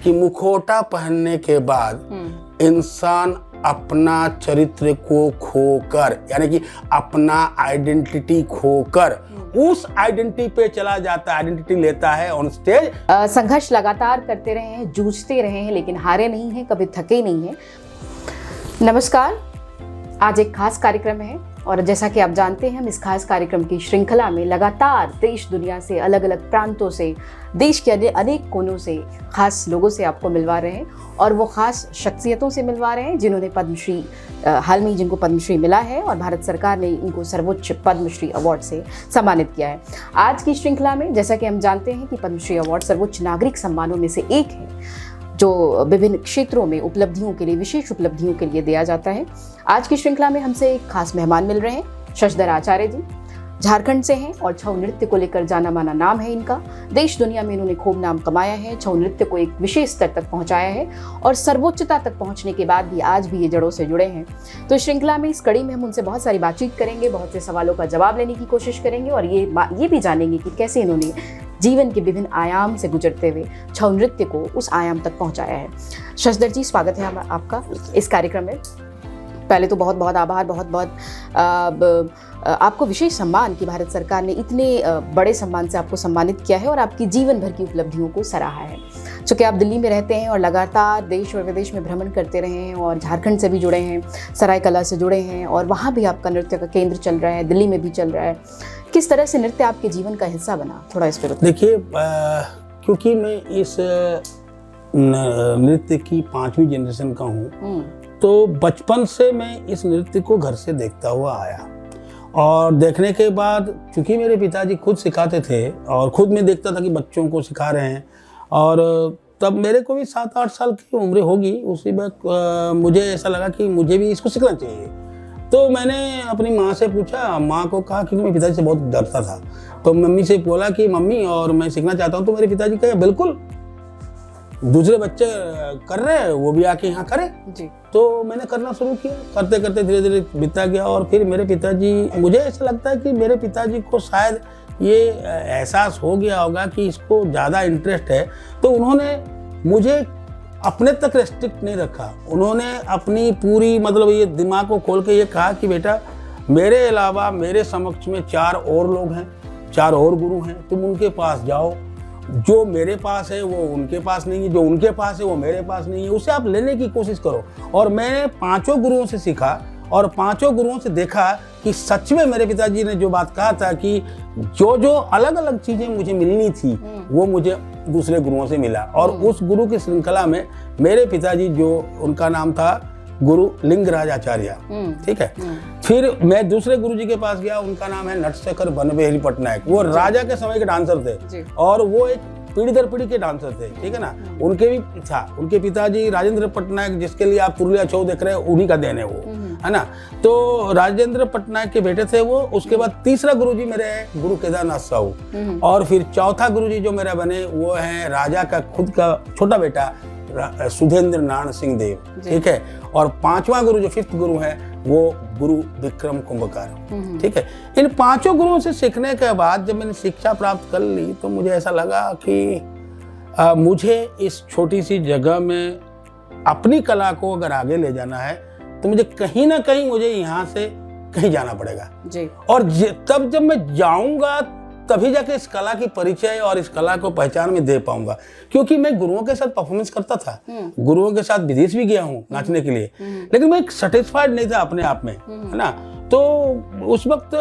कि मुखौटा पहनने के बाद इंसान अपना चरित्र को खोकर, यानी कि अपना आइडेंटिटी खोकर उस आइडेंटिटी पे चला जाता है, आइडेंटिटी लेता है ऑन स्टेज। संघर्ष लगातार करते रहे हैं, जूझते रहे हैं, लेकिन हारे नहीं हैं, कभी थके नहीं हैं। नमस्कार, आज एक खास कार्यक्रम है और जैसा कि आप जानते हैं, हम इस खास कार्यक्रम की श्रृंखला में लगातार देश दुनिया से, अलग अलग प्रांतों से, देश के अनेक कोनों से खास लोगों से आपको मिलवा रहे हैं और वो खास शख्सियतों से मिलवा रहे हैं जिन्होंने पद्मश्री, हाल में जिनको पद्मश्री मिला है और भारत सरकार ने इनको सर्वोच्च पद्मश्री अवार्ड से सम्मानित किया है। आज की श्रृंखला में जैसा कि हम जानते हैं कि पद्मश्री अवार्ड सर्वोच्च नागरिक सम्मानों में से एक है जो विभिन्न क्षेत्रों में उपलब्धियों के लिए, विशेष उपलब्धियों के लिए दिया जाता है। आज की श्रृंखला में हमसे एक खास मेहमान मिल रहे हैं, शशधर आचार्य जी। झारखंड से हैं और छऊ नृत्य को लेकर जाना माना नाम है इनका। देश दुनिया में इन्होंने खूब नाम कमाया है, छऊ नृत्य को एक विशेष स्तर तक पहुंचाया है और सर्वोच्चता तक पहुंचने के बाद भी आज भी ये जड़ों से जुड़े हैं। तो इस श्रृंखला में, इस कड़ी में हम उनसे बहुत सारी बातचीत करेंगे, बहुत से सवालों का जवाब लेने की कोशिश करेंगे और ये भी जानेंगे कि कैसे इन्होंने जीवन के विभिन्न आयाम से गुजरते हुए छऊ नृत्य को उस आयाम तक पहुंचाया है। शशधर जी, स्वागत है आपका इस कार्यक्रम में। पहले तो बहुत बहुत आभार, बहुत बहुत आपको विशेष सम्मान कि भारत सरकार ने इतने बड़े सम्मान से आपको सम्मानित किया है और आपकी जीवन भर की उपलब्धियों को सराहा है। चूँकि आप दिल्ली में रहते हैं और लगातार देश और विदेश में भ्रमण करते रहे हैं और झारखंड से भी जुड़े हैं, सरायकला से जुड़े हैं और वहाँ भी आपका नृत्य का केंद्र चल रहा है, दिल्ली में भी चल रहा है। किस तरह से नृत्य आपके जीवन का हिस्सा बना, थोड़ा इस पर बताइए। देखिए, क्योंकि मैं इस नृत्य की 5वीं जनरेशन का हूँ, तो बचपन से मैं इस नृत्य को घर से देखता हुआ आया और देखने के बाद चूँकि मेरे पिताजी खुद सिखाते थे और खुद मैं देखता था कि बच्चों को सिखा रहे हैं और तब मेरे को भी 7-8 साल की उम्र होगी। उसी वक्त मुझे ऐसा लगा कि मुझे भी इसको सीखना चाहिए। तो मैंने अपनी माँ से पूछा, माँ को कहा, क्योंकि मेरे पिताजी से बहुत डरता था, तो मम्मी से बोला कि मम्मी और मैं सीखना चाहता हूँ। तो मेरे पिताजी कहे बिल्कुल, दूसरे बच्चे कर रहे हैं वो भी आके यहाँ करें जी। तो मैंने करना शुरू किया, करते करते धीरे धीरे बीता गया और फिर मेरे पिताजी, मुझे ऐसा लगता है कि मेरे पिताजी को शायद ये एहसास हो गया होगा कि इसको ज़्यादा इंटरेस्ट है, तो उन्होंने मुझे अपने तक रेस्ट्रिक्ट नहीं रखा। उन्होंने अपनी पूरी मतलब ये दिमाग को खोल के ये कहा कि बेटा, मेरे अलावा मेरे समक्ष में 4 और लोग हैं, 4 और गुरु हैं, तुम उनके पास जाओ। जो मेरे पास है वो उनके पास नहीं है, जो उनके पास है वो मेरे पास नहीं है, उसे आप लेने की कोशिश करो। और मैंने 5 गुरुओं से सीखा और 5 गुरुओं से देखा कि सच में मेरे पिताजी ने जो बात कहा था कि जो जो अलग अलग चीज़ें मुझे मिलनी थी वो मुझे दूसरे गुरुओं से मिला। और उस गुरु की श्रृंखला में मेरे पिताजी, जो उनका नाम था गुरु लिंगराज आचार्य, ठीक है। फिर मैं दूसरे गुरुजी के पास गया, उनका नाम है नटशेखर बनबेहरी पटनायक। वो राजा के समय के डांसर थे और वो एक पीढ़ी दर पीढ़ी के डांसर थे, ठीक है ना। उनके भी था, उनके पिताजी राजेंद्र पटनायक, जिसके लिए आप पुरुलिया छऊ देख रहे हैं, उन्हीं का देन है वो, है ना। तो राजेंद्र पटनायक के बेटे थे वो। उसके बाद तीसरा गुरुजी मेरे हैं गुरु केदारनाथ साहू और फिर चौथा गुरुजी जो मेरा बने वो है राजा का खुद का छोटा बेटा सुधेंद्र नारायण सिंह देव, ठीक है। और 5वां गुरु जो 5th गुरु है वो गुरु विक्रम कुंभकार, ठीक है। इन 5 गुरुओं से सीखने के बाद जब मैंने शिक्षा प्राप्त कर ली तो मुझे ऐसा लगा कि मुझे इस छोटी सी जगह में अपनी कला को अगर आगे ले जाना है तो मुझे कहीं ना कहीं मुझे यहाँ से कहीं जाना पड़ेगा जी। और तब जब मैं जाऊंगा तभी जाके इस कला की परिचय और इस कला को पहचान में दे पाऊंगा। क्योंकि मैं गुरुओं के साथ परफॉर्मेंस करता था, गुरुओं के साथ विदेश भी गया हूँ नाचने के लिए, लेकिन मैं सेटिस्फाइड नहीं था अपने आप में, है ना। तो उस वक्त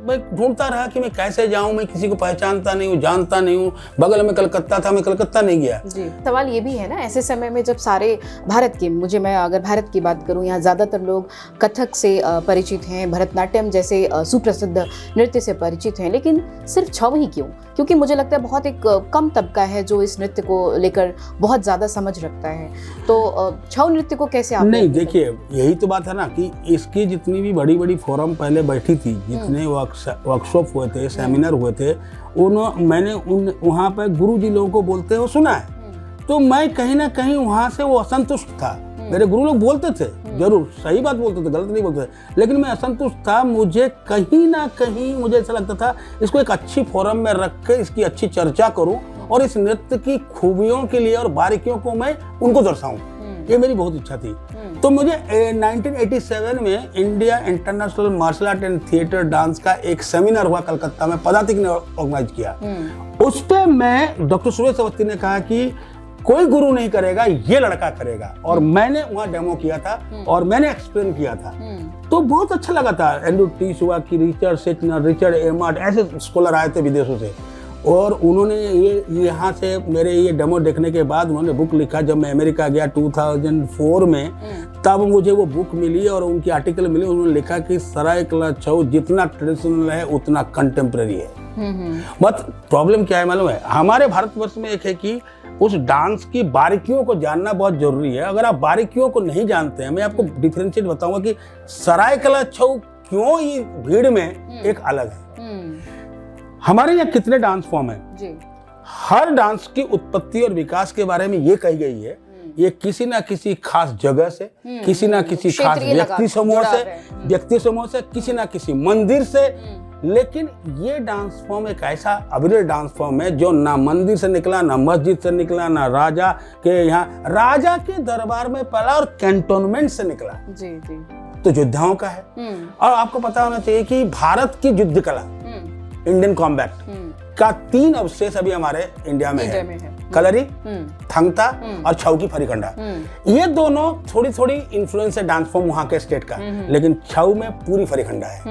मैं ढूंढता रहा कि मैं कैसे जाऊं, मैं किसी को पहचानता नहीं हूँ, जानता नहीं हूँ। बगल में कलकत्ता था, मैं कलकत्ता नहीं गया जी। सवाल ये भी है ना, ऐसे समय में जब सारे भारत के, मैं अगर भारत की बात करूँ, यहाँ ज़्यादातर लोग कथक से परिचित हैं, भरतनाट्यम जैसे सुप्रसिद्ध नृत्य से परिचित हैं, लेकिन सिर्फ छऊ ही क्यों? क्योंकि मुझे लगता है बहुत एक कम तबका है जो इस नृत्य को लेकर बहुत ज़्यादा समझ रखता है। तो छऊ नृत्य को कैसे आप नहीं, देखिए यही तो बात है ना कि इसकी जितनी भी बड़ी बड़ी फोरम पहले बैठी थी, जितने वर्कशॉप हुए थे, सेमिनार हुए थे, मैंने वहाँ पर गुरुजी लोगों को बोलते हुए सुना है। तो मैं कहीं ना कहीं वहाँ से वो असंतुष्ट था। मेरे गुरु लोग बोलते थे, जरूर सही बात बोलते थे, गलत नहीं बोलते थे, लेकिन मैं असंतुष्ट था। मुझे कहीं ना कहीं मुझे ऐसा लगता था इसको एक अच्छी फोरम में रख के इसकी अच्छी चर्चा करूं और इस नृत्य की खूबियों के लिए और बारीकियों को मैं उनको दर्शाऊं, ये मेरी बहुत इच्छा थी। तो मुझे 1987 में India international martial art and theatre dance का एक सेमिनार हुआ कलकत्ता में, पदातिक ने ऑर्गेनाइज किया। उस पे मैं डॉक्टर सुरेश अवस्थी ने कहा कि कोई गुरु नहीं करेगा, ये लड़का करेगा। और मैंने वहाँ डेमो किया था और मैंने एक्सप्लेन किया था, तो बहुत अच्छा लगा था। एंड्रू टीस हुआ कि रिचर्ड सेटनर, रिचर्ड एमार्ट, ऐसे स्कॉलर आए थे विदेशों से, और उन्होंने ये यहाँ से मेरे ये डेमो देखने के बाद उन्होंने बुक लिखा। जब मैं अमेरिका गया 2004 में, तब मुझे वो बुक मिली और उनकी आर्टिकल मिली। उन्होंने लिखा कि सरायकला छऊ जितना ट्रेडिशनल है उतना कंटेम्प्रेरी है। बट प्रॉब्लम क्या है मालूम है, हमारे भारतवर्ष में एक है कि उस डांस की बारीकियों को जानना बहुत जरूरी है। अगर आप बारीकियों को नहीं जानते हैं, मैं आपको डिफरेंशिएट बताऊंगा कि सरायकला छऊ क्यों ही भीड़ में एक अलग है। हमारे यहाँ कितने डांस फॉर्म है जी। हर डांस की उत्पत्ति और विकास के बारे में ये कही गई है, ये किसी ना किसी खास जगह से, किसी ना किसी खास व्यक्ति समूह से, किसी ना किसी मंदिर से। लेकिन ये डांस फॉर्म एक ऐसा अविरल डांस फॉर्म है जो ना मंदिर से निकला, ना मस्जिद से निकला, ना राजा के यहाँ राजा के दरबार में पड़ा और कैंटोनमेंट से निकला जी जी। तो योद्धाओं का है। और आपको पता होना चाहिए कि भारत की युद्ध कला, इंडियन कॉम्बैट का 3 अवशेष अभी हमारे इंडिया में है। कलरी, थंगता और छऊ की फरीकंडा। ये दोनों थोड़ी थोड़ी इन्फ्लुएंस है डांस फॉर्म वहाँ के स्टेट का, लेकिन छऊ में पूरी फरीकंडा है,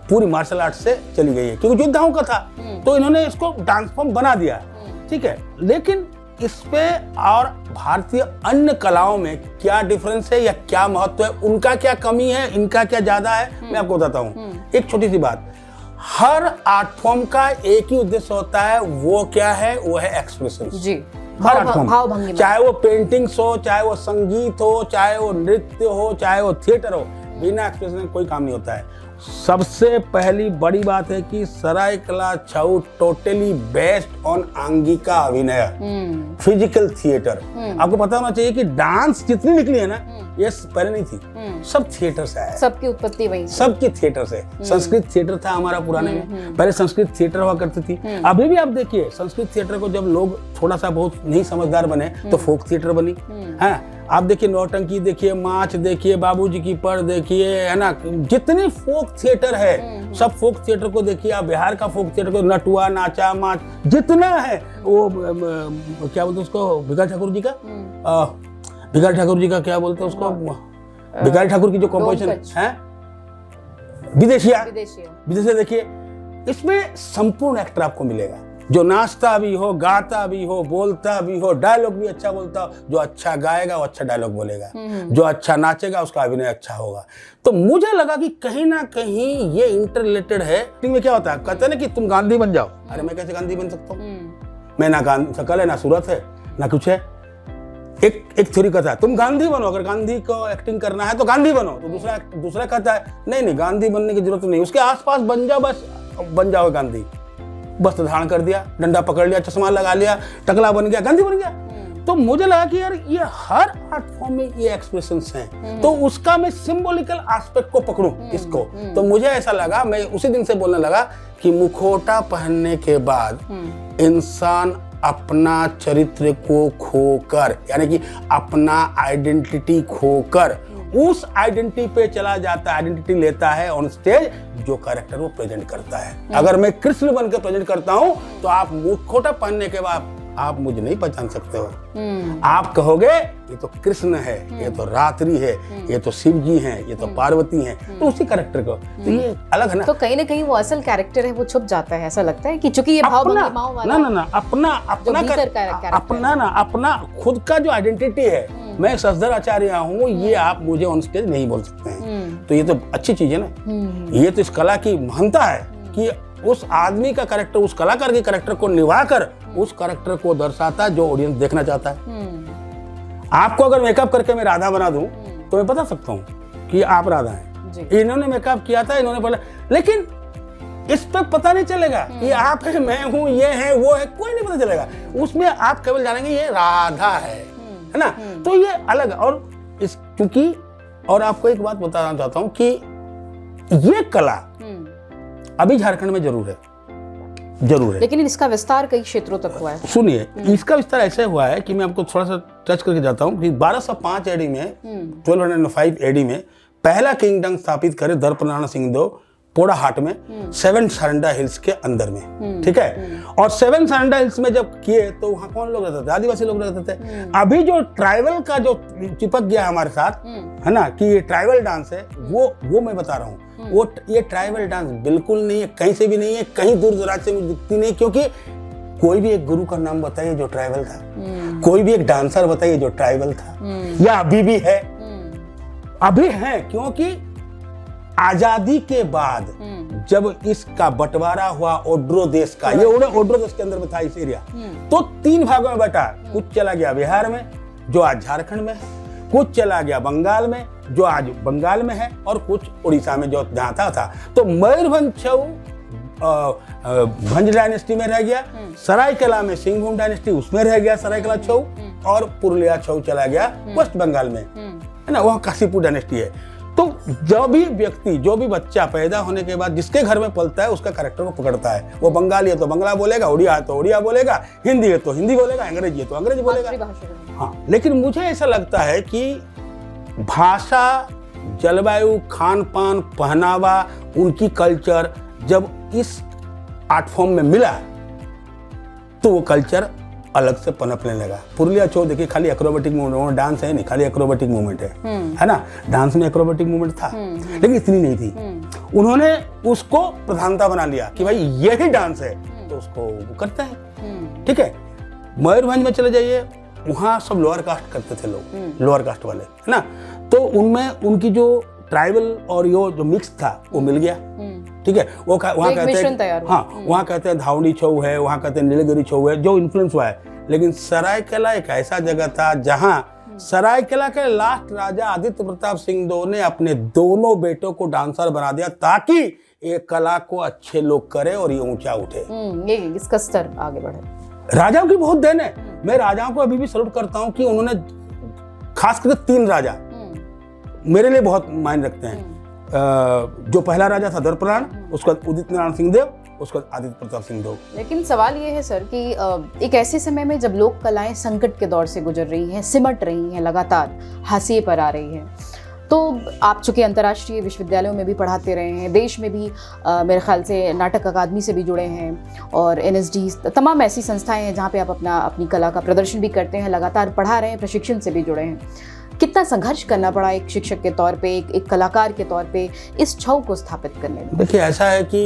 पूरी मार्शल आर्ट से चली गई है, क्योंकि योद्धाओं का था तो इन्होंने इसको डांस फॉर्म बना दिया, ठीक है। लेकिन इस पे और भारतीय अन्य कलाओं में क्या डिफरेंस है या क्या महत्व है, उनका क्या कमी है, इनका क्या ज्यादा है, मैं आपको बताता हूँ। एक छोटी सी बात, हर आर्ट फॉर्म का एक ही उद्देश्य होता है, वो क्या है, वो है एक्सप्रेशन जी। हर आर्ट फॉर्म, चाहे वो पेंटिंग्स हो, चाहे वो संगीत हो, चाहे वो नृत्य हो, चाहे वो थिएटर हो, बिना एक्सप्रेशन कोई काम नहीं होता है। सबसे पहली बड़ी बात है कि सरायकला छऊ टोटली बेस्ड ऑन आंगिका अभिनय, फिजिकल थिएटर। आपको पता होना चाहिए कि डांस जितनी निकली है ना, ये पहले नहीं थी, सब थिएटर से आया, सबकी उत्पत्ति वही, सबकी थिएटर से। संस्कृत थिएटर था हमारा पुराने में, पहले संस्कृत थिएटर हुआ करती थी। अभी भी आप देखिए संस्कृत थिएटर को जब लोग थोड़ा सा बहुत नहीं समझदार बने तो फोक थिएटर बनी है। आप देखिए नौटंकी देखिए, माच देखिए, बाबूजी की पर देखिए, है ना, जितनी फोक थिएटर है सब फोक थिएटर को देखिए। आप बिहार का फोक थिएटर को, नटुआ, नाचा, माच जितना है, वो क्या बोलते उसको, भिखारी ठाकुर जी का, भिखारी ठाकुर जी का क्या बोलते हैं उसको, भिखारी ठाकुर की जो कंपोजिशन है, विदेशिया देखिए, इसमें संपूर्ण एक्टर आपको मिलेगा, जो नाचता भी हो, गाता भी हो, बोलता भी हो, डायलॉग भी अच्छा बोलता हो। जो अच्छा गाएगा वो अच्छा डायलॉग बोलेगा, जो अच्छा नाचेगा उसका अभिनय अच्छा होगा। तो मुझे लगा कि कहीं ना कहीं ये इंटर रिलेटेड है। में क्या होता है, कहते हैं ना कि तुम गांधी बन जाओ। अरे मैं कैसे गांधी बन सकता हूँ, मैं ना शकल है, ना सूरत है, ना कुछ है। एक थ्योरी कहता है तुम गांधी बनो, अगर गांधी को एक्टिंग करना है तो गांधी बनो। तो दूसरा कहता है नहीं गांधी बनने की जरूरत नहीं, उसके आसपास बन जाओ, बस बन जाओ गांधी। वस्त्र धारण कर दिया, डंडा पकड़ लिया, चश्मा लगा लिया, टकला बन गया, गांधी बन गया। तो मुझे लगा कि यार ये हर आर्ट फॉर्म में ये एक्सप्रेशंस हैं, तो उसका मैं सिंबॉलिकल एस्पेक्ट को पकड़ूं इसको। तो मुझे ऐसा लगा, मैं उसी दिन से बोलने लगा कि मुखौटा पहनने के बाद इंसान अपना चरित्र को खोकर, यानी कि अपना आइडेंटिटी खोकर उस आइडेंटिटी पे चला जाता है, आइडेंटिटी लेता है ऑन स्टेज, जो कैरेक्टर वो प्रेजेंट करता है। अगर मैं कृष्ण बनकर प्रेजेंट करता हूं तो आप मुखौटा पहनने के बाद आप मुझे नहीं पहचान सकते हो। आप कहोगे ये तो कृष्ण है, ये तो रात्रि है, ये तो शिव जी हैं, ये तो पार्वती हैं, तो उसी कैरेक्टर को, तो ये अलग है ना। तो कहीं ना कहीं वो असल कैरेक्टर है वो छुप जाता है, ऐसा लगता है कि चूंकि ये भाव भंगिमाओं वाला ना अपना खुद का जो आइडेंटिटी है, मैं शशधर आचार्य हूँ, ये आप मुझे ऑन स्टेज नहीं बोल सकते हैं। तो ये तो अच्छी चीज है ना, ये तो इस कला की महत्ता है कि उस आदमी का कैरेक्टर, उस कलाकार के कैरेक्टर को निभाकर उस कैरेक्टर को दर्शाता है जो ऑडियंस देखना चाहता है। आपको अगर मेकअप करके मैं राधा बना दूं तो मैं बता सकता हूं कि आप राधा हैं। इन्होंने मेकअप किया था, इन्होंने बोला, लेकिन इस पे पता नहीं चलेगा कि आप है, मैं हूं, ये है, वो है, कोई नहीं पता चलेगा। उसमें आप केवल जानेंगे ये राधा है ना। तो ये अलग, और इस क्योंकि, और आपको एक बात बताना चाहता हूं कि ये कला अभी झारखंड में जरूर है, जरूर है। लेकिन इसका विस्तार कई क्षेत्रों तक हुआ है। सुनिए, इसका विस्तार ऐसे हुआ है कि मैं आपको थोड़ा सा टच करके जाता हूँ कि 1205 एडी में 1205 एडी में पहला किंगडम स्थापित करे दर्पनारायण सिंहदेव पोड़ाहाट में 7 सरंडा हिल्स के अंदर में, ठीक है। और 7 सरंडा हिल्स में जब किए तो वहाँ कौन लोग रहते थे? आदिवासी लोग रहते थे। अभी जो ट्राइबल का जो चिपक गया हमारे साथ, है ना, कि ये ट्राइबल डांस है, वो मैं बता रहा हूँ, वो ये ट्राइबल डांस बिल्कुल नहीं है, कहीं से भी नहीं है, कहीं दूर दराज से मुझे दिखती नहीं, क्योंकि कोई भी एक गुरु का नाम बताइए जो ट्राइबल था, कोई भी एक डांसर बताइए जो ट्राइबल था, या अभी भी है। अभी है क्योंकि आजादी के बाद जब इसका बंटवारा हुआ ओड्रो देश का, ये ओड्रो देश के अंदर में था इस एरिया, तो 3 भागों में बटा। कुछ चला गया बिहार में जो आज झारखंड में है, कुछ चला गया बंगाल में जो आज बंगाल में है, और कुछ उड़ीसा में जो जहाँ था। तो मयूरभंज छऊ भंज डायनेस्टी में रह गया, सरायकला में सिंहभूम डायनेस्टी उसमें रह गया सरायकला छऊ, और पुरुलिया छऊ चला गया वेस्ट बंगाल में, है ना, वहाँ काशीपुर डायनेस्टी है। तो जो भी व्यक्ति, जो भी बच्चा पैदा होने के बाद जिसके घर में पलता है उसका कैरेक्टर वो पकड़ता है। वो बंगाली है तो बंगला बोलेगा, उड़िया है तो उड़िया बोलेगा, हिंदी है तो हिंदी बोलेगा, अंग्रेजी है तो अंग्रेजी बोलेगा। हाँ, लेकिन मुझे ऐसा लगता है कि भाषा, जलवायु, खान पान, पहनावा, उनकी कल्चर जब इस आर्ट फॉर्म में मिला तो वो कल्चर अलग से पनपने लगा। पुरुलिया छऊ देखिए, खाली एक्रोबेटिक मूवमेंट, डांस है नहीं, खाली एक्रोबेटिक मूवमेंट है ना, डांस में एक्रोबेटिक मूवमेंट था, लेकिन इतनी नहीं थी। उन्होंने उसको प्रधानता बना लिया कि भाई यही डांस है, तो उसको वो करते हैं, ठीक है। मयूरभंज में चले जाइए, वहाँ सब लोअर कास्ट करते थे लोग, लोअर कास्ट वाले, है ना, तो उनमें उनकी जो ट्राइबल और जो मिक्स था वो मिल गया, ठीक है। वो वहाँ कहते हैं, हाँ, वहाँ कहते हैं धावनी छऊ है, वहाँ कहते हैं नीलगिरी छऊ है, जो इन्फ्लुएंस हुआ है। लेकिन सरायकला एक ऐसा जगह था जहाँ सरायकला के लास्ट राजा आदित्य प्रताप सिंहदेव ने अपने दोनों बेटों को डांसर बना दिया ताकि ये कला को अच्छे लोग करें और ये ऊंचा उठे, ये इसका स्तर आगे बढ़े। राजाओं की बहुत देन है। मैं राजाओं को अभी भी सल्यूट करता हूँ कि उन्होंने खास करके 3 राजा मेरे लिए बहुत मायने रखते हैं। जो पहला राजा था दर्पनारायण, उसका उदित नारायण सिंहदेव, उसका आदित्य प्रताप सिंहदेव। लेकिन सवाल ये है सर कि एक ऐसे समय में जब लोक कलाएं संकट के दौर से गुजर रही हैं, सिमट रही हैं, लगातार हाशिए पर आ रही हैं, तो आप चूंकि अंतर्राष्ट्रीय विश्वविद्यालयों में भी पढ़ाते रहे हैं, देश में भी मेरे ख्याल से नाटक अकादमी से भी जुड़े हैं, और NSD, तमाम ऐसी संस्थाएं हैं जहाँ पे आप अपनी कला का प्रदर्शन भी करते हैं, लगातार पढ़ा रहे हैं, प्रशिक्षण से भी जुड़े हैं। कितना संघर्ष करना पड़ा एक शिक्षक के तौर पे, एक कलाकार के तौर पे इस छऊ को स्थापित करने में? देखिए, ऐसा है कि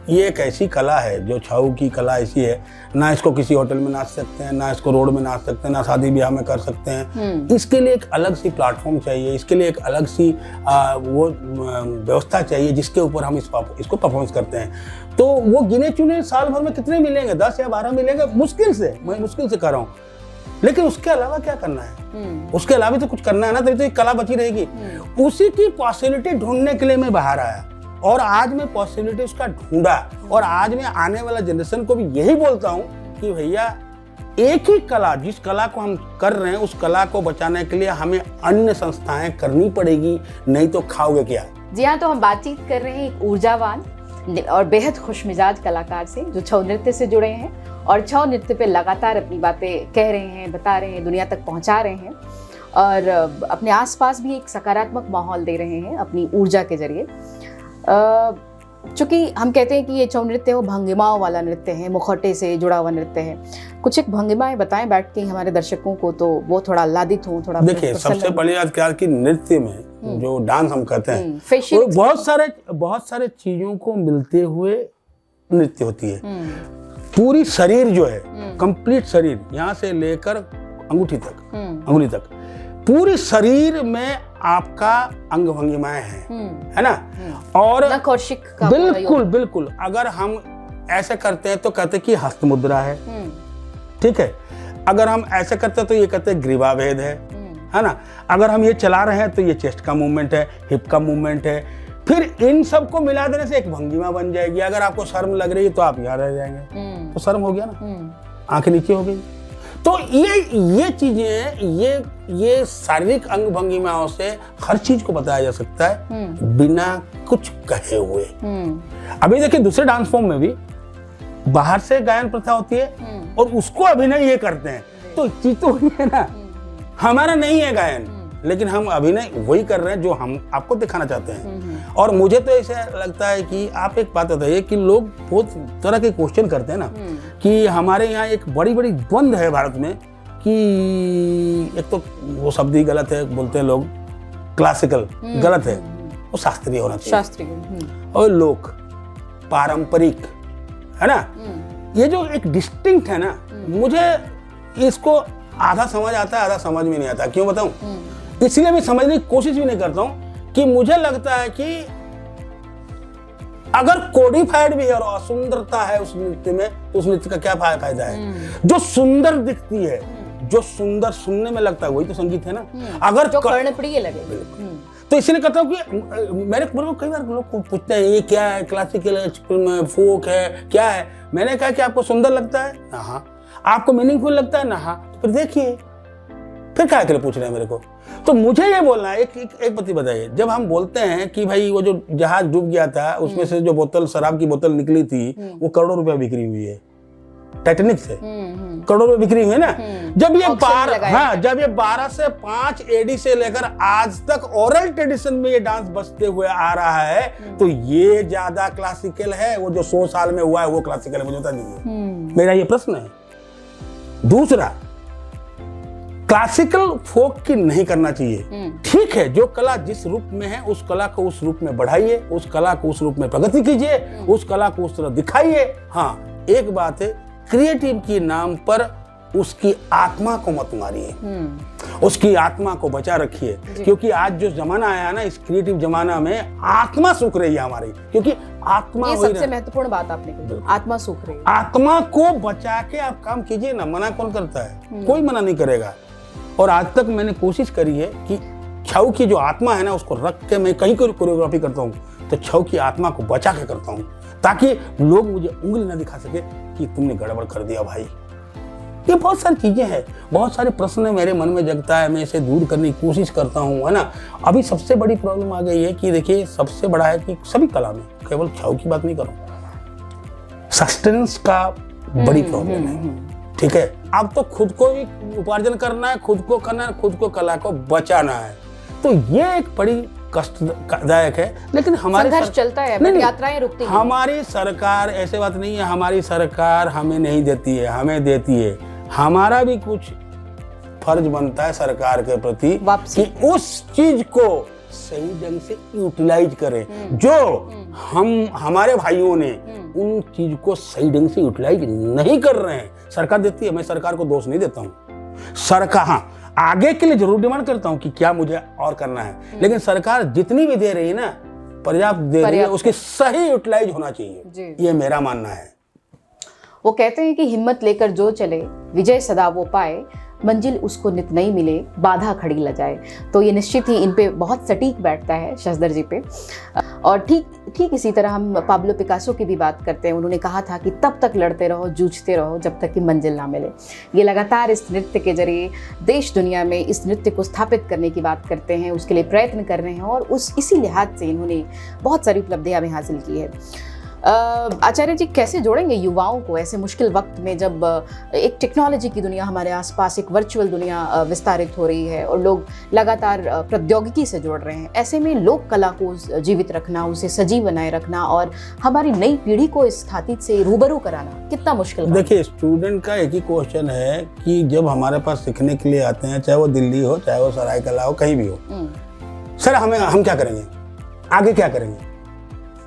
ये एक ऐसी कला है, जो छऊ की कला ऐसी है, ना इसको किसी होटल में नाच सकते हैं, ना इसको रोड में नाच सकते हैं, ना शादी ब्याह में कर सकते हैं। इसके लिए एक अलग सी प्लेटफॉर्म चाहिए, इसके लिए एक अलग सी वो व्यवस्था चाहिए जिसके ऊपर हम इसको परफॉर्मेंस करते हैं। तो वो गिने चुने साल भर में कितने मिलेंगे? 10 या 12 मिलेंगे मुश्किल से, मैं मुश्किल से कर रहा हूँ। लेकिन उसके अलावा क्या करना है? उसके अलावा तो कुछ करना है ना, तभी तो एक कला बची रहेगी। उसी की पॉसिबिलिटी ढूंढने के लिए मैं बाहर आया, और आज मैं पॉसिबिलिटी उसका ढूंढा, और आज मैं आने वाला जनरेशन को भी यही बोलता हूँ कि भैया, एक ही कला, जिस कला को हम कर रहे हैं, उस कला को बचाने के लिए हमें अन्य संस्थाएं करनी पड़ेगी, नहीं तो खाओगे क्या? जी हाँ, तो हम बातचीत कर रहे हैं एक ऊर्जावान और बेहद खुशमिजाज कलाकार से जो छऊ नृत्य से जुड़े हैं और छऊ नृत्य पे लगातार अपनी बातें कह रहे हैं, बता रहे हैं, दुनिया तक पहुंचा रहे हैं, और अपने आसपास भी एक सकारात्मक माहौल दे रहे हैं अपनी ऊर्जा के जरिए। चूँकि हम कहते हैं कि ये छऊ नृत्य वो भंगिमाओं वाला नृत्य है, मुखौटे से जुड़ा हुआ नृत्य है। कुछ एक भंगिमाएं बताएं बैठ के हमारे दर्शकों को, तो वो थोड़ा आह्लादित हों, थोड़ा। देखिए, सबसे बड़ी बात क्या है कि नृत्य में जो डांस हम कहते हैं, वो बहुत सारे चीजों को मिलते हुए नृत्य होती है। पूरी शरीर जो है, कंप्लीट शरीर, यहाँ से लेकर अंगूठी तक, अंगुली तक, पूरी शरीर में आपका अंग भंगिमाएं हैं, है ना। और बिल्कुल अगर हम ऐसे करते हैं तो कहते हैं कि हस्त मुद्रा है, ठीक है। अगर हम ऐसे करते हैं तो ये कहते हैं ग्रीवा भेद है ना। अगर हम ये चला रहे हैं तो ये चेस्ट का मूवमेंट है, हिप का मूवमेंट है। फिर इन सब को मिला देने से एक भंगिमा बन जाएगी। अगर आपको शर्म लग रही है तो आप यहाँ रह जाएंगे, तो शर्म हो गया ना, आंखें नीचे हो गई। तो ये चीजें, ये शारीरिक अंग भंगिमाओं से हर चीज को बताया जा सकता है बिना कुछ कहे हुए। अभी देखिए, दूसरे डांस फॉर्म में भी बाहर से गायन प्रथा होती है और उसको अभिनय ये करते हैं, तो चीज तो वही है ना। हमारा नहीं है गायन, लेकिन हम अभिनय वही कर रहे हैं जो हम आपको दिखाना चाहते हैं। और मुझे तो ऐसा लगता है कि आप एक बात बताइए कि लोग बहुत तरह के क्वेश्चन करते हैं ना, कि हमारे यहाँ एक बड़ी बड़ी द्वंद है भारत में कि एक तो वो शब्द ही गलत है, बोलते हैं लोग क्लासिकल, गलत है, वो शास्त्रीय होना चाहिए, शास्त्रीय और लोक पारंपरिक, है ना। ये जो एक डिस्टिंक्ट है ना, मुझे इसको आधा समझ आता है, आधा समझ में नहीं आता। क्यों बताऊं? इसलिए मैं समझने की कोशिश भी नहीं करता हूं कि मुझे लगता है कि अगर कोडिफाइड भी है और असुंदरता है उस नृत्य में, तो उस नृत्य का क्या फायदा है? जो सुंदर दिखती है, जो सुंदर सुनने में लगता है, वही तो संगीत है ना। अगर जो कर्णप्रिय लगे, तो इसलिए कहता हूँ कि मेरे को कई बार लोग पूछते हैं ये क्या है, क्लासिकल है, फोक है, क्या है। मैंने कहा कि आपको सुंदर लगता है ना, हाँ। आपको मीनिंगफुल लगता है ना, हाँ। तो फिर देखिए, फिर क्या के लिए पूछ रहे हैं मेरे को? तो मुझे ये बोलना है, एक बात बताइए, जब हम बोलते हैं कि भाई वो जो जहाज डूब गया था, उसमें से जो बोतल, शराब की बोतल निकली थी, वो करोड़ों रुपया बिक्री हुई है, टाइटैनिक से करोड़ों रुपए बिक्री हुई है ना। जब ये 12 से 5 एडी से लेकर आज तक ओरल ट्रेडिशन में ये डांस बजते हुए आ रहा है, तो ये ज्यादा क्लासिकल है। वो जो 100 साल में हुआ है वो क्लासिकल है, मुझे बता दीजिए। मेरा ये प्रश्न है। दूसरा, क्लासिकल फोक की नहीं करना चाहिए। ठीक है, जो कला जिस रूप में है उस कला को उस रूप में बढ़ाइए, उस कला को उस रूप में प्रगति कीजिए, उस कला को उस तरह दिखाइए। हाँ, एक बात है, क्रिएटिव के नाम पर उसकी आत्मा को मत मारिए, उसकी आत्मा को बचा रखिए। क्योंकि आज जो जमाना आया ना, इस क्रिएटिव जमाना में आत्मा सूख रही है हमारी, क्योंकि आत्मा ये सबसे महत्वपूर्ण बात आपने कही, आत्मा सूख रही है। आत्मा को बचा के आप काम कीजिए ना, मना कौन करता है? कोई मना नहीं करेगा। और आज तक मैंने कोशिश करी है कि छऊ की जो आत्मा है ना, उसको रख के मैं कहीं कोरियोग्राफी करता हूँ तो छऊ की आत्मा को बचा के करता हूँ, ताकि लोग मुझे उंगली न दिखा सके कि तुमने गड़बड़ कर दिया भाई। ये बहुत सारी चीजें हैं, बहुत सारे प्रश्न मेरे मन में जगता है, मैं इसे दूर करने की कोशिश करता हूँ, है ना। अभी सबसे बड़ी प्रॉब्लम आ गई है कि देखिए, सबसे बड़ा है कि सभी कला में, केवल छऊ की बात नहीं करूँ, सस्टेनेंस का बड़ी प्रॉब्लम है। ठीक है, अब तो खुद को ही उपार्जन करना है, खुद को करना है, खुद को कला को बचाना है। तो ये एक बड़ी कष्टदायक है, लेकिन हमारे संघर्ष चलता है, नहीं, यात्राएं रुकती हैं। हमारी सरकार, ऐसे बात नहीं है, हमारी सरकार हमें नहीं देती है, हमें देती है। हमारा भी कुछ फर्ज बनता है सरकार के प्रति कि उस चीज को सही ढंग से यूटिलाइज करें। जो हमारे भाइयों ने उन चीज को सही ढंग से यूटिलाइज नहीं कर रहे हैं, सरकार देती है। मैं सरकार को दोष नहीं देता हूँ, सरकार, हाँ, आगे के लिए जरूर डिमांड करता हूँ कि क्या मुझे और करना है, लेकिन सरकार जितनी भी दे रही है ना, पर्याप्त दे रही है, उसकी सही यूटिलाइज होना चाहिए, ये मेरा मानना है। वो कहते हैं कि हिम्मत लेकर जो चले, विजय सदा वो पाए, मंजिल उसको नित नहीं मिले, बाधा खड़ी ल जाए। तो ये निश्चित ही इन पे बहुत सटीक बैठता है शशधर जी पे। और ठीक इसी तरह हम पाब्लो पिकासो की भी बात करते हैं। उन्होंने कहा था कि तब तक लड़ते रहो, जूझते रहो, जब तक कि मंजिल ना मिले। ये लगातार इस नृत्य के जरिए देश दुनिया में इस नृत्य को स्थापित करने की बात करते हैं, उसके लिए प्रयत्न कर रहे हैं, और इसी लिहाज से इन्होंने बहुत सारी उपलब्धियां भी हासिल की है। आचार्य जी, कैसे जोड़ेंगे युवाओं को ऐसे मुश्किल वक्त में, जब एक टेक्नोलॉजी की दुनिया हमारे आसपास, एक वर्चुअल दुनिया विस्तारित हो रही है और लोग लगातार प्रौद्योगिकी से जोड़ रहे हैं? ऐसे में लोक कला को जीवित रखना, उसे सजीव बनाए रखना और हमारी नई पीढ़ी को इस स्थापित से रूबरू कराना कितना मुश्किल है? देखिए, स्टूडेंट का एक ही क्वेश्चन है कि जब हमारे पास सीखने के लिए आते हैं, चाहे वो दिल्ली हो, चाहे वो सरायकला हो, कहीं भी हो, सर हम क्या करेंगे, आगे क्या करेंगे?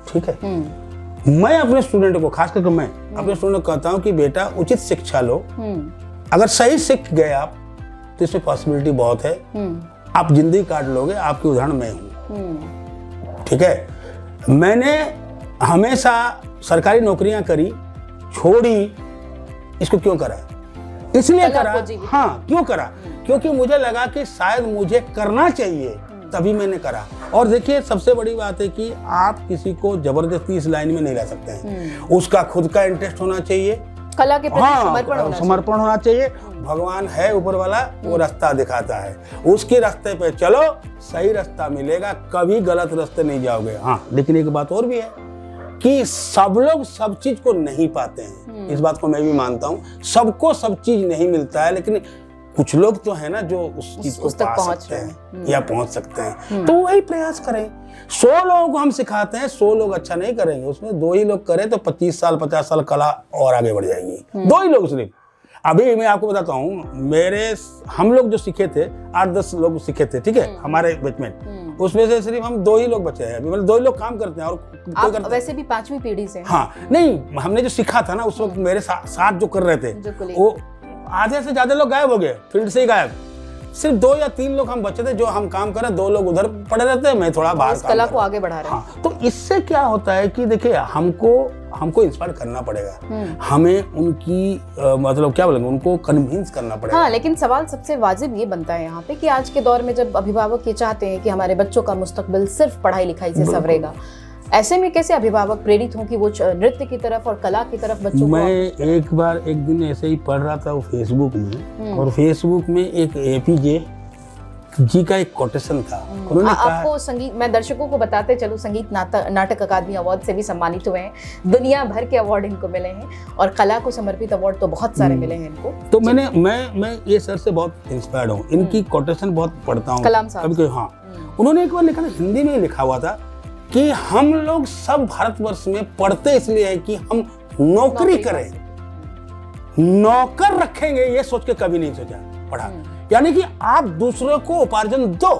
ठीक है, मैं अपने स्टूडेंट को, खास करके मैं अपने स्टूडेंट को कहता हूं कि बेटा उचित शिक्षा लो। अगर सही सीख गए आप तो इसमें पॉसिबिलिटी बहुत है, आप जिंदगी काट लोगे। आपकी उदाहरण मैं हूं। ठीक है, मैंने हमेशा सरकारी नौकरियां करी, छोड़ी। इसको क्यों करा? इसलिए करा, हाँ, क्यों करा? क्योंकि मुझे लगा कि शायद मुझे करना चाहिए, तभी मैंने करा। और देखिए, सबसे बड़ी बात है कि आप किसी को जबरदस्ती इस लाइन में नहीं ला सकते हैं। उसका खुद का इंटरेस्ट होना चाहिए, कला के प्रति समर्पण होना चाहिए। भगवान है ऊपर वाला, वो रास्ता दिखाता है, उसके रास्ते पे चलो, सही रास्ता मिलेगा, कभी गलत रास्ते नहीं जाओगे। हाँ, लेकिन एक बात और भी है कि सब लोग सब चीज को नहीं पाते हैं। इस बात को मैं भी मानता हूँ, सबको सब चीज नहीं मिलता है, लेकिन कुछ लोग तो है ना जो उस चीज को पा सकते हैं या पहुंच सकते हैं। तो वही प्रयास करें। 100 लोगों को हम सिखाते हैं, 100 लोग अच्छा नहीं करेंगे, उसमें 2 ही लोग करें तो 25 साल 50 साल कला और आगे बढ़ जाएगी। 2 ही लोग सिर्फ। अभी मैं आपको बताता हूँ, हम लोग जो सीखे थे 8-10 लोग सीखे थे, ठीक है, हमारे बैचमेट, उसमें से सिर्फ हम 2 ही लोग बचे हैं अभी, मतलब 2 ही लोग काम करते हैं। और आप वैसे भी 5वीं पीढ़ी से? हाँ, नहीं, हमने जो सीखा था ना उस वक्त मेरे साथ जो कर रहे थे, वो आधे से ज्यादा लोग गायब हो गए, फील्ड से ही गायब। सिर्फ 2 या 3 लोग हम बचे थे जो हम काम कर रहे, 2 लोग उधर पड़े रहते हैं, मैं थोड़ा बाहर इस कला को आगे बढ़ा रहे हैं। हाँ, तो इससे क्या होता है कि देखिए हमको इंस्पायर करना पड़ेगा, हमें उनकी मतलब क्या बोलेंगे, उनको कन्विंस करना पड़ेगा। हाँ, लेकिन सवाल सबसे वाजिब ये बनता है यहाँ पे कि आज के दौर में जब अभिभावक ये चाहते हैं कि हमारे बच्चों का मुस्तकबिल सिर्फ पढ़ाई लिखाई से संवरेगा, ऐसे में कैसे अभिभावक प्रेरित हों कि वो नृत्य की तरफ और कला की तरफ बच्चों को? मैं एक दिन ऐसे ही पढ़ रहा था वो फेसबुक में, और फेसबुक में एक एपीजे जी का एक कोटेशन था। उन्होंने कहा, आपको संगीत, मैं दर्शकों को बताते चलूं, संगीत नाटक अकादमी अवार्ड से भी सम्मानित हुए हैं, दुनिया भर के अवार्ड इनको मिले हैं, और कला को समर्पित अवार्ड तो बहुत सारे मिले हैं इनको। तो मैं ये सर से बहुत इंस्पायर्ड हूँ, इनकी कोटेशन बहुत पढ़ता हूँ कलाम साहब कभी। हाँ, उन्होंने एक बार लिखा था, हिंदी में लिखा हुआ था कि हम लोग सब भारतवर्ष में पढ़ते इसलिए है कि हम नौकरी करें, नौकर रखेंगे ये सोच के कभी नहीं सोचा पढ़ा। यानी कि आप दूसरे को उपार्जन दो,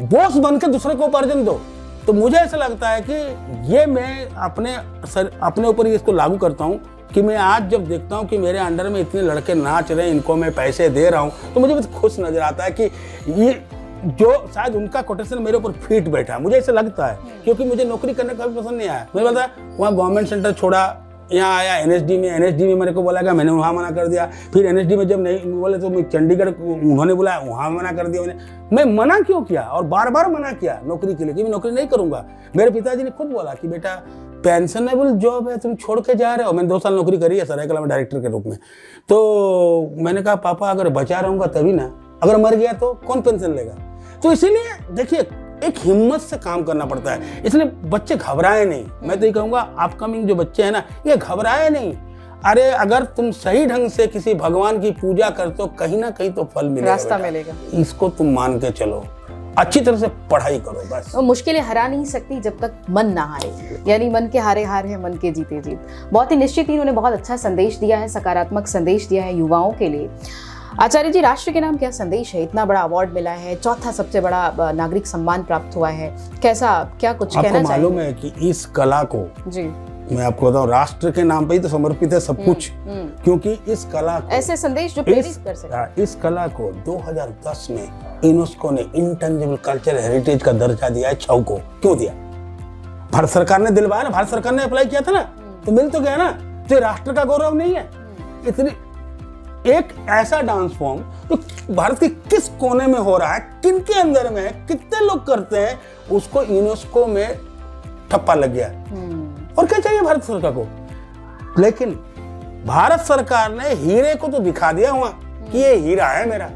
बॉस बनकर दूसरे को उपार्जन दो। तो मुझे ऐसा लगता है कि ये मैं अपने ऊपर इसको लागू करता हूँ कि मैं आज जब देखता हूँ कि मेरे अंडर में इतने लड़के नाच रहे हैं, इनको मैं पैसे दे रहा हूँ, तो मुझे बहुत खुश नजर आता है कि ये जो शायद उनका कोटेशन मेरे ऊपर फिट बैठा, मुझे ऐसा लगता है, क्योंकि मुझे नौकरी करने का भी पसंद नहीं आया। मुझे पता है, वहाँ गवर्नमेंट सेंटर छोड़ा, यहाँ आया एनएसडी में मेरे को बोला गया, मैंने वहाँ मना कर दिया। फिर एनएसडी में जब नहीं बोले तो मैं चंडीगढ़, उन्होंने बुलाया, वहाँ मना कर दिया। मैं मना क्यों किया, और बार बार मना किया नौकरी के लिए कि मैं नौकरी नहीं करूँगा। मेरे पिताजी ने खुद बोला कि बेटा पेंशनेबल जॉब है, तुम छोड़ के जा रहे हो। मैंने 2 साल नौकरी करी है सरायकला में डायरेक्टर के रूप में। तो मैंने कहा पापा अगर बचा रहूँगा तभी ना, अगर मर गया तो कौन पेंशन लेगा। तो इसीलिए देखिए एक हिम्मत से काम करना पड़ता है, इसलिए बच्चे घबराए नहीं। मैं तो ये कहूँगा अपकमिंग जो बच्चे हैं ना, ये घबराए नहीं। अरे अगर तुम सही ढंग से किसी भगवान की पूजा करते हो, कहीं ना कहीं तो फल मिलेगा, रास्ता मिलेगा। इसको तुम मान के चलो, अच्छी तरह से पढ़ाई करो बस। तो मुश्किलें हरा नहीं सकती जब तक मन ना हारे, यानी मन के हारे हार है, मन के जीते जीत। बहुत ही निश्चित इन्होंने बहुत अच्छा संदेश दिया है, सकारात्मक संदेश दिया है युवाओं के लिए। आचार्य जी, राष्ट्र के नाम क्या संदेश है? इतना बड़ा अवार्ड मिला है, 4था सबसे बड़ा नागरिक सम्मान प्राप्त हुआ है, कैसा, क्या कुछ कहना चाहिए? आपको मालूम है कि इस कला को जी मैं आपको बताऊं, राष्ट्र के नाम पे ही तो समर्पित है सब कुछ, क्योंकि इस कला को, ऐसे संदेश जो प्रेरित कर सके, इस कला को 2010 में यूनेस्को ने इंटेंजिबल कल्चरल हेरिटेज का दर्जा दिया है। 6 को क्यों दिया? भारत सरकार ने दिलवाया ना, भारत सरकार ने अप्लाई किया था ना, तो मिल तो गया ना। तो ये राष्ट्र का गौरव नहीं है? इतनी एक ऐसा डांस फॉर्म जो भारत के किस कोने में हो रहा है, किनके अंदर में है, कितने लोग करते हैं, उसको यूनेस्को में ठप्पा लग गया। और क्या चाहिए भारत सरकार को? लेकिन भारत सरकार ने हीरे को तो दिखा दिया हुआ कि ये हीरा है मेरा।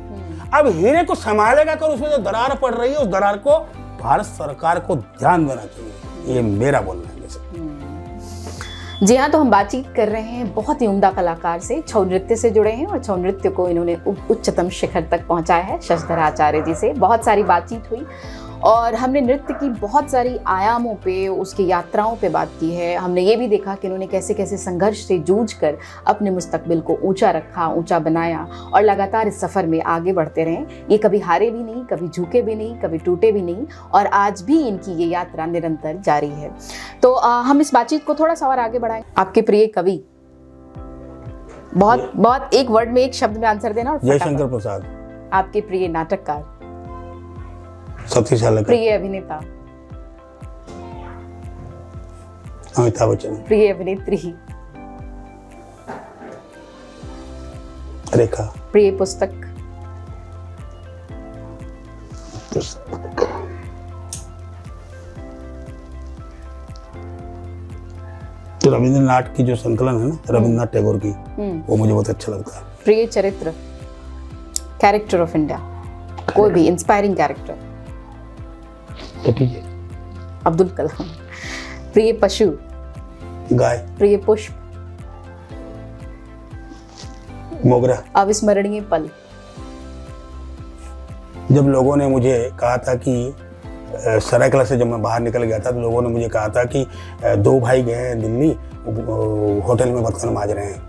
अब हीरे को संभालेगा कर, उसमें जो दरार पड़ रही है उस दरार को भारत सरकार को ध्यान देना चाहिए, ये मेरा बोलना है। जी हाँ, तो हम बातचीत कर रहे हैं बहुत ही उम्दा कलाकार से, छऊ नृत्य से जुड़े हैं, और छऊ नृत्य को इन्होंने उच्चतम शिखर तक पहुंचाया है। शशधर आचार्य जी से बहुत सारी बातचीत हुई, और हमने नृत्य की बहुत सारी आयामों पे, उसकी यात्राओं पे बात की है। हमने ये भी देखा कि इन्होंने कैसे कैसे संघर्ष से जूझकर अपने मुस्तकबिल को ऊंचा रखा, ऊंचा बनाया, और लगातार इस सफ़र में आगे बढ़ते रहे। ये कभी हारे भी नहीं, कभी झुके भी नहीं, कभी टूटे भी नहीं, और आज भी इनकी ये यात्रा निरंतर जारी है। तो हम इस बातचीत को थोड़ा सा और आगे बढ़ाएं। आपके प्रिय कवि, बहुत एक वर्ड में, एक शब्द में आंसर देना। और जयशंकर प्रसाद। आपके प्रिय नाटककार? सतीश अलग। प्रिय अभिनेता? अमिताभ बच्चन। प्रिय अभिनेत्री? रेखा। प्रिय पुस्तक? तो रविंद्रनाथ की जो संकलन है ना, रविंद्रनाथ टैगोर की, वो मुझे बहुत अच्छा लगता है। प्रिय चरित्र? कैरेक्टर ऑफ इंडिया, कोई भी inspiring character? APJ Abdul Kalam. प्रिय पशु? गाय। प्रिय पुष्प? मोगरा। अविस्मरणीय पल? जब लोगों ने मुझे कहा था कि सरायकला से जब मैं बाहर निकल गया था तो लोगों ने मुझे कहा था कि 2 भाई गए हैं दिल्ली, होटल में बर्तन मांज रहे हैं।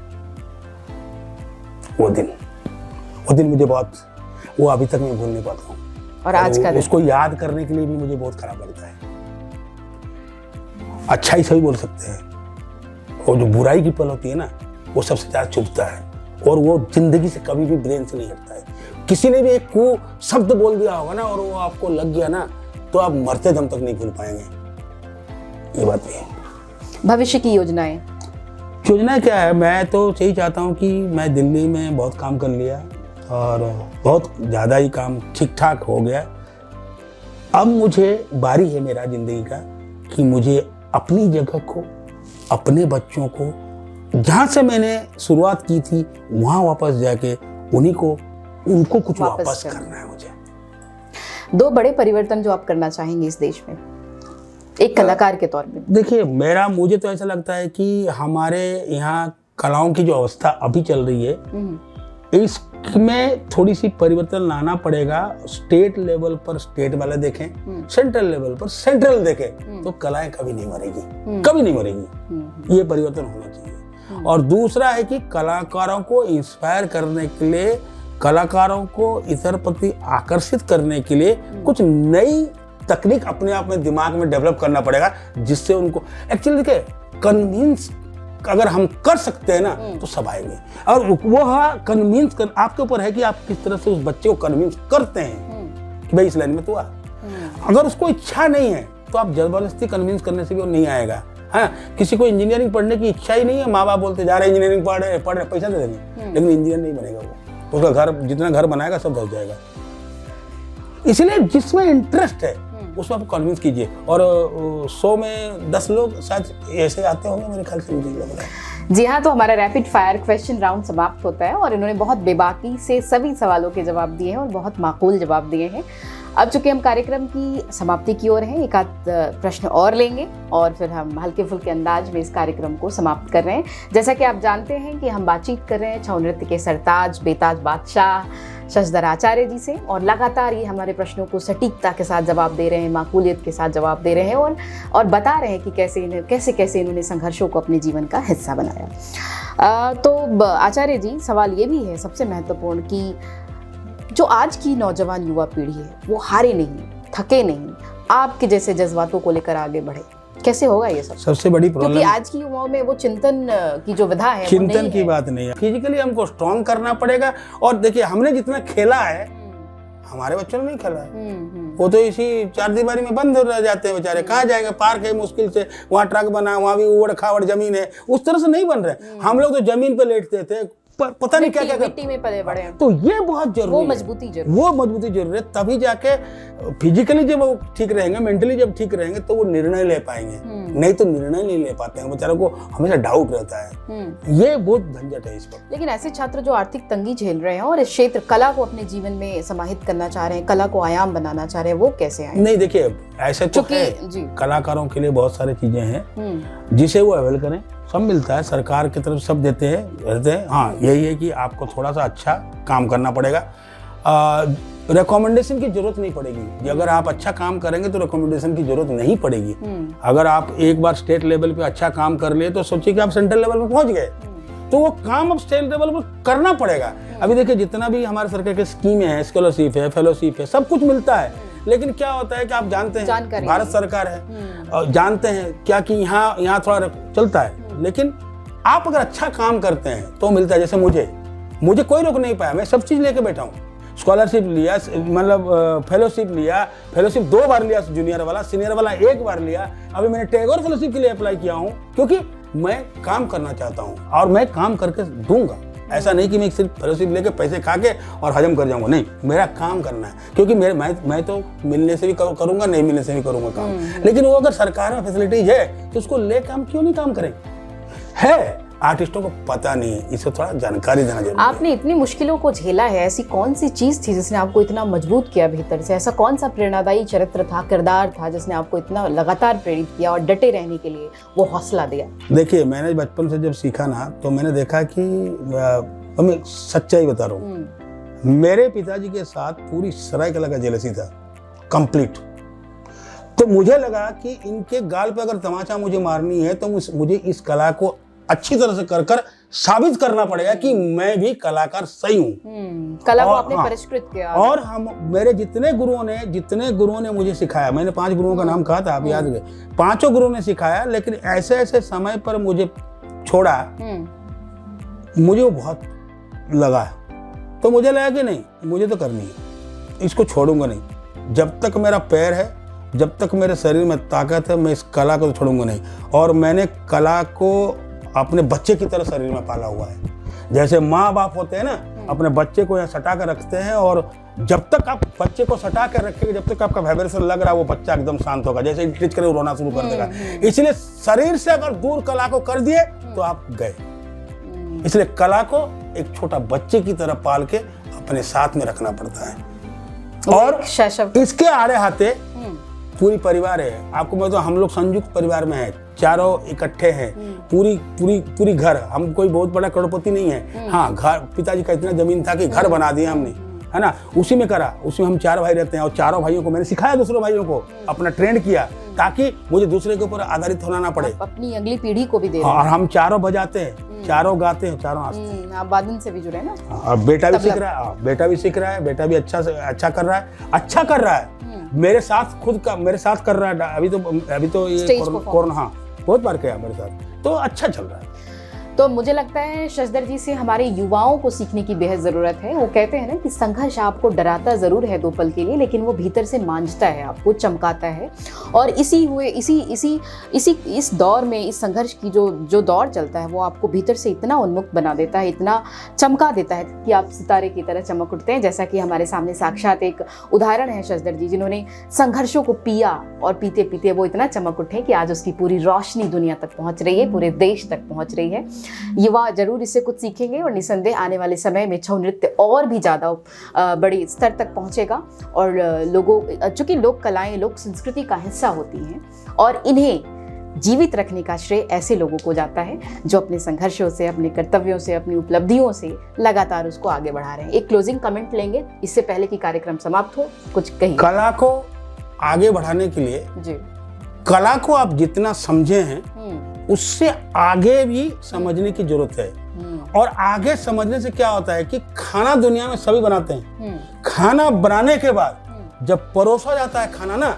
वो दिन मुझे बहुत, वो अभी तक मैं भूल नहीं पाता हूँ। और आज का उसको याद करने के लिए भी मुझे बहुत खराब लगता है। अच्छा ही सही बोल सकते हैं, और जो बुराई की पल होती है ना, वो सबसे ज्यादा चुभता है, और वो जिंदगी से कभी भी ब्रेन से नहीं हटता है। किसी ने भी एक को शब्द बोल दिया होगा ना और वो आपको लग गया ना, तो आप मरते दम तक नहीं भूल पाएंगे। ये बात भी है। भविष्य की योजनाएं? योजना क्या है, मैं तो यही चाहता हूँ कि मैं दिल्ली में बहुत काम कर लिया और बहुत ज़्यादा ही काम ठीक ठाक हो गया। अब मुझे बारी है मेरा जिंदगी का कि मुझे अपनी जगह को, अपने बच्चों को, जहाँ से मैंने शुरुआत की थी वहाँ वापस जाके उनको कुछ वापस करना है मुझे। 2 बड़े परिवर्तन जो आप करना चाहेंगे इस देश में, एक कलाकार के तौर पे? देखिए, मुझे तो ऐसा लगता है कि हमारे यहाँ कलाओं की जो अवस्था अभी चल रही है, इसमें थोड़ी सी परिवर्तन लाना पड़ेगा। स्टेट लेवल पर स्टेट वाले देखें, सेंट्रल लेवल पर सेंट्रल देखें, तो कलाएं कभी नहीं मरेगी। ये परिवर्तन होना चाहिए। और दूसरा है कि कलाकारों को इंस्पायर करने के लिए, कलाकारों को इधर प्रति आकर्षित करने के लिए कुछ नई तकनीक अपने आप में दिमाग में डेवलप करना पड़ेगा, जिससे उनको एक्चुअली देखिए कन्विंस अगर हम कर सकते हैं ना तो सब आएंगे। और वो कन्विंस कर, आपके ऊपर है कि आप किस तरह से उस बच्चे को कन्विंस करते हैं कि भाई इस लाइन में तू आ। अगर उसको इच्छा नहीं है तो आप जबरदस्ती कन्विंस करने से भी वो नहीं आएगा। हाँ, किसी को इंजीनियरिंग पढ़ने की इच्छा ही नहीं है, माँ बाप बोलते जा रहे इंजीनियरिंग पढ़ रहे पैसा दे देंगे, लेकिन इंजीनियर नहीं बनेगा वो। उसका घर जितना घर बनाएगा सब धस जाएगा। इसलिए जिसमें इंटरेस्ट है उसमें आप कन्विंस कीजिए। और 100 में 10 लोग शायद ऐसे आते होंगे, मेरे ख्याल से, मुझे लग रहा है। जी हाँ, तो हमारा रैपिड फायर क्वेश्चन राउंड समाप्त होता है और इन्होंने बहुत बेबाकी से सभी सवालों के जवाब दिए हैं और बहुत माकूल जवाब दिए हैं। अब चूंकि हम कार्यक्रम की समाप्ति की ओर हैं, एक आध प्रश्न और लेंगे और फिर हम हल्के फुल्के अंदाज में इस कार्यक्रम को समाप्त कर रहे हैं। जैसा कि आप जानते हैं कि हम बातचीत कर रहे हैं छऊ नृत्य के सरताज, बेताज बादशाह शशधर आचार्य जी से, और लगातार ये हमारे प्रश्नों को सटीकता के साथ जवाब दे रहे हैं, माकूलियत के साथ जवाब दे रहे हैं और बता रहे हैं कि कैसे इन्होंने संघर्षों को अपने जीवन का हिस्सा बनाया। तो आचार्य जी, सवाल ये भी है सबसे महत्वपूर्ण कि जो आज की नौजवान युवा पीढ़ी है वो हारे नहीं, थके नहीं, आपके जैसे जज्बातों को लेकर आगे बढ़े, कैसे होगा ये सब? सबसे बड़ी प्रॉब्लम, क्योंकि आज की युवाओं में वो चिंतन की जो विधा है, चिंतन की बात नहीं है। फिजिकली हमको स्ट्रांग करना पड़ेगा। और देखिए, हमने जितना खेला है हमारे बच्चों ने नहीं खेला है। वो तो इसी 4 दीवारी में बंद रह जाते हैं बेचारे। कहाँ जाएंगे? पार्क है मुश्किल से, वहाँ ट्रक बना, वहाँ भी उबड़ खाबड़ जमीन है, उस तरह से नहीं बन रहे। हम लोग तो जमीन पे लेटते थे, पता नहीं क्या क्या मिट्टी में पले बड़े हैं। तो ये बहुत जरूरी है, वो मजबूती जरूरी है। तभी जाके फिजिकली जब वो ठीक रहेंगे, मेंटली जब ठीक रहेंगे तो वो निर्णय ले पाएंगे। नहीं तो निर्णय नहीं ले पाते हैं, बेचारों को हमेशा डाउट रहता है। ये बहुत झंझट है इस पर। लेकिन ऐसे छात्र जो आर्थिक तंगी झेल रहे हैं और इस क्षेत्र कला को अपने जीवन में समाहित करना चाह रहे हैं, कला को आयाम बनाना चाह रहे हैं, वो कैसे आए? नहीं, देखिए, ऐसे तो कलाकारों के लिए बहुत सारी चीजें हैं जिसे वो अवेल करें। सब मिलता है, सरकार की तरफ सब देते हैं। हाँ, यही है कि आपको थोड़ा सा अच्छा काम करना पड़ेगा। रिकमेंडेशन की जरूरत नहीं पड़ेगी। अगर आप अच्छा काम करेंगे तो रिकमेंडेशन की जरूरत नहीं पड़ेगी। अगर आप एक बार स्टेट लेवल पे अच्छा काम कर लिए तो सोचिए कि आप सेंट्रल लेवल पे पहुंच गए, तो वो काम अब स्टेट लेवल पर करना पड़ेगा। अभी देखिए, जितना भी हमारे सरकार की स्कीमें हैं, स्कॉलरशिप है, फेलोशिप है, सब कुछ मिलता है। लेकिन क्या होता है कि आप जानते हैं भारत सरकार है और जानते हैं क्या कि यहाँ थोड़ा चलता है, लेकिन आप अगर अच्छा काम करते हैं तो मिलता है। जैसे मुझे कोई रोक नहीं पाया, मैं सब चीज लेके बैठा हूँ। स्कॉलरशिप लिया, मतलब फेलोशिप लिया, फेलोशिप 2 बार लिया, जूनियर वाला, सीनियर वाला 1 बार लिया। अभी मैंने टैगोर फेलोशिप के लिए अप्लाई किया हूँ, क्योंकि मैं काम करना चाहता हूँ और मैं काम करके दूंगा। ऐसा नहीं कि मैं सिर्फ फेलोशिप लेके पैसे खा के और हजम कर जाऊंगा, नहीं, मेरा काम करना है। क्योंकि मैं तो मिलने से भी करूंगा, नहीं मिलने से भी करूंगा काम। लेकिन वो अगर सरकार में फैसिलिटीज है तो उसको लेकर हम क्यों नहीं काम करें? है, आर्टिस्टों को पता नहीं है, इसको थोड़ा जानकारी देना जरूरी है। आपने इतनी मुश्किलों को झेला है, ऐसी कौन सी चीज थी जिसने आपको इतना मजबूत किया भीतर से? ऐसा कौन सा प्रेरणादायी चरित्र था, किरदार था, जिसने आपको इतना लगातार प्रेरित किया और डटे रहने के लिए वो हौसला दिया? देखिए, मैंने बचपन से जब सीखा ना, तो मैंने देखा कि मैं सच्चाई बता रहा हूँ, मेरे पिताजी के साथ पूरी सरायकेला का जेलसी था, कंप्लीट। तो मुझे लगा कि इनके गाल पे अगर तमाचा मुझे मारनी है तो मुझे इस कला को अच्छी तरह से कर साबित करना पड़ेगा कि मैं भी कलाकार सही हूँ। कला को आपने परिष्कृत किया। और हम मेरे जितने गुरुओं ने मुझे सिखाया, मैंने 5 गुरुओं का नाम कहा था, आप याद गए, 5 गुरुओं ने सिखाया, लेकिन ऐसे ऐसे समय पर मुझे छोड़ा, मुझे वो बहुत लगा। तो मुझे लगा कि नहीं, मुझे तो करनी है, इसको छोड़ूंगा नहीं। जब तक मेरा पैर है, जब तक मेरे शरीर में ताकत है, मैं इस कला को तो छोड़ूंगा नहीं। और मैंने कला को अपने बच्चे की तरह शरीर में पाला हुआ है। जैसे माँ बाप होते हैं ना, अपने बच्चे को यहाँ सटा कर रखते हैं, और जब तक आप बच्चे को सटा कर रखेंगे, जब तक आपका वाइब्रेशन लग रहा है, वो बच्चा एकदम शांत होगा। जैसे टीच करे रोना शुरू कर देगा। इसलिए शरीर से अगर दूर कला को कर दिए तो आप गए। इसलिए कला को एक छोटा बच्चे की तरह पाल के अपने साथ में रखना पड़ता है। और इसके आड़े हाथे पूरी परिवार है। आपको मैं तो, हम लोग संयुक्त परिवार में है, चारों इकट्ठे हैं, पूरी घर। हम कोई बहुत बड़ा करोड़पति नहीं है। हाँ, घर, पिताजी का इतना जमीन था कि घर बना दिया हमने, है ना, उसी में करा। उसमें हम 4 भाई रहते हैं, और चारों भाइयों को मैंने सिखाया, दूसरे भाइयों को अपना ट्रेंड किया, ताकि मुझे दूसरे के ऊपर आधारित होना ना पड़े, अपनी अगली पीढ़ी को भी दे। और हम चारों बजाते हैं, चारों गाते हैं, चारों नाचते हैं। आप वादन से भी जुड़े ना? अब बेटा भी सीख रहा है, बेटा भी अच्छा कर रहा है। मेरे साथ मेरे साथ कर रहा है। अभी तो ये कोरोना, हाँ, बहुत बार किया मेरे साथ, तो अच्छा चल रहा है। तो मुझे लगता है शशधर जी से हमारे युवाओं को सीखने की बेहद ज़रूरत है। वो कहते हैं ना कि संघर्ष आपको डराता ज़रूर है 2 पल के लिए, लेकिन वो भीतर से मांझता है, आपको चमकाता है। और इस दौर में, इस संघर्ष की जो दौर चलता है, वो आपको भीतर से इतना उन्मुक्त बना देता है, इतना चमका देता है कि आप सितारे की तरह चमक उठते हैं। जैसा कि हमारे सामने साक्षात एक उदाहरण है शशधर जी, जिन्होंने संघर्षों को पिया, और पीते पीते वो इतना चमक उठे कि आज उसकी पूरी रोशनी दुनिया तक पहुँच रही है, पूरे देश तक पहुँच रही है। युवा जरूर इससे कुछ सीखेंगे, और निसंदेह आने वाले समय में छऊ नृत्य और भी ज़्यादा बड़े स्तर तक पहुंचेगा। और चूंकि लोक कलाएं लोक संस्कृति का हिस्सा होती हैं, और इन्हें जीवित रखने का श्रेय ऐसे लोगों को जाता है जो अपने संघर्षों से, अपने कर्तव्यों से, अपनी उपलब्धियों से लगातार उसको आगे बढ़ा रहे हैं। एक क्लोजिंग कमेंट लेंगे इससे पहले कि कार्यक्रम समाप्त हो, कुछ कहिए। कला को आगे बढ़ाने के लिए जी, कला को आप जितना समझे हैं उससे आगे भी समझने की जरूरत है। और आगे समझने से क्या होता है कि खाना दुनिया में सभी बनाते हैं, खाना बनाने के बाद जब परोसा जाता है खाना ना,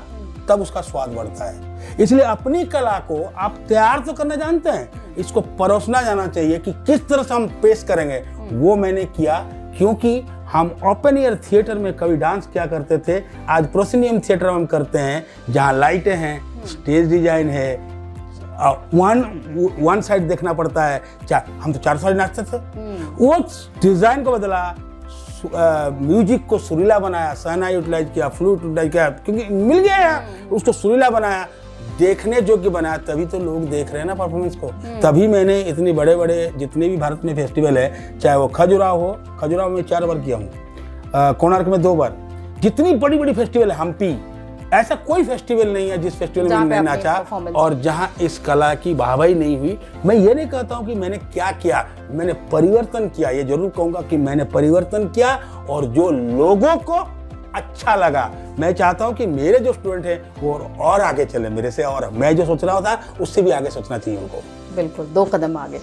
तब उसका स्वाद बढ़ता है। इसलिए अपनी कला को आप तैयार तो करना जानते हैं, इसको परोसना जाना चाहिए कि किस तरह से हम पेश करेंगे। वो मैंने किया, क्योंकि हम ओपन एयर थिएटर में कभी डांस किया करते थे, आज प्रोसिनियम थिएटर में हम करते हैं, जहाँ लाइटें हैं, स्टेज डिजाइन है, वन साइड देखना पड़ता है। हम तो 4 साइड नाचते थे, वो डिजाइन को बदला, म्यूजिक को सुरीला बनाया, सहना यूटिलाइज किया, फ्लूट यूटिलाइज किया, क्योंकि मिल गया है, उसको सुरीला बनाया, देखने योग्य बनाया, तभी तो लोग देख रहे हैं ना परफॉर्मेंस को। तभी मैंने इतने बड़े बड़े जितने भी भारत में फेस्टिवल है, चाहे वो खजुराहो में 4 बार किया हूँ, कोणार्क में 2 बार, जितनी बड़ी बड़ी फेस्टिवल है, हम्पी, ऐसा कोई फेस्टिवल नहीं है जिस फेस्टिवल में मैंने नाचा और जहां इस कला की वाहवाही नहीं हुई। मैं ये नहीं कहता हूं कि मैंने क्या किया, मैंने परिवर्तन किया। ये जरूर कहूंगा कि मैंने परिवर्तन किया, और जो लोगों को अच्छा लगा, मैं चाहता हूं कि मेरे जो स्टूडेंट हैं वो और आगे चले मेरे से, और मैं जो सोच रहा था उससे भी आगे सोचना चाहिए उनको। बिल्कुल, 2 कदम आगे।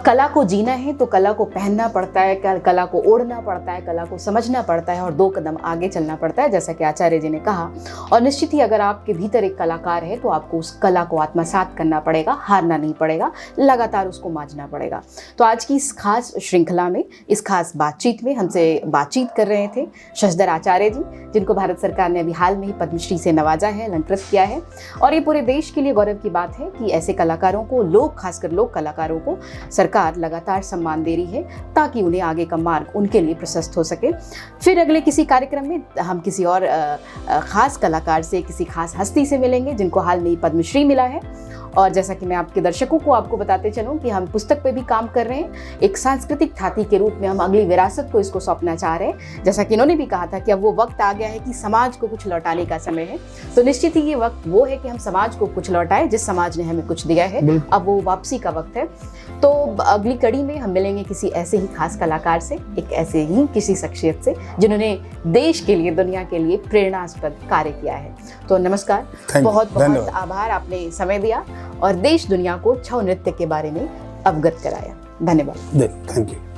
कला को जीना है तो कला को पहनना पड़ता है, कला को ओढ़ना पड़ता है, कला को समझना पड़ता है, और 2 कदम आगे चलना पड़ता है, जैसा कि आचार्य जी ने कहा। और निश्चित ही अगर आपके भीतर एक कलाकार है तो आपको उस कला को आत्मसात करना पड़ेगा, हारना नहीं पड़ेगा, लगातार उसको मांझना पड़ेगा। तो आज की इस खास श्रृंखला में, इस खास बातचीत में हमसे बातचीत कर रहे थे शशधर आचार्य जी, जिनको भारत सरकार ने अभी हाल में ही पद्मश्री से नवाजा है, अलंकृत किया है। और ये पूरे देश के लिए गौरव की बात है कि ऐसे कलाकारों को, खासकर लोक कलाकारों को सरकार लगातार सम्मान दे रही है, ताकि उन्हें आगे का मार्ग उनके लिए प्रशस्त हो सके। फिर अगले किसी कार्यक्रम में हम किसी और खास कलाकार से, किसी खास हस्ती से मिलेंगे जिनको हाल में ही पद्मश्री मिला है, और जैसा कि मैं आपके दर्शकों को आपको बताते चलूँ कि हम पुस्तक पे भी काम कर रहे हैं, एक सांस्कृतिक थाती के रूप में हम अगली विरासत को इसको सौंपना चाह रहे हैं। जैसा कि इन्होंने भी कहा था कि अब वो वक्त आ गया है कि समाज को कुछ लौटाने का समय है, तो निश्चित ही ये वक्त वो है कि हम समाज को कुछ लौटाएं जिस समाज ने हमें कुछ दिया है। अब वो वापसी का वक्त है। तो अगली कड़ी में हम मिलेंगे किसी ऐसे ही खास कलाकार से, एक ऐसे ही किसी शख्सियत से जिन्होंने देश के लिए, दुनिया के लिए प्रेरणास्पद कार्य किया है। तो नमस्कार, बहुत बहुत आभार, आपने समय दिया और देश दुनिया को छऊ नृत्य के बारे में अवगत कराया। धन्यवाद। Thank you.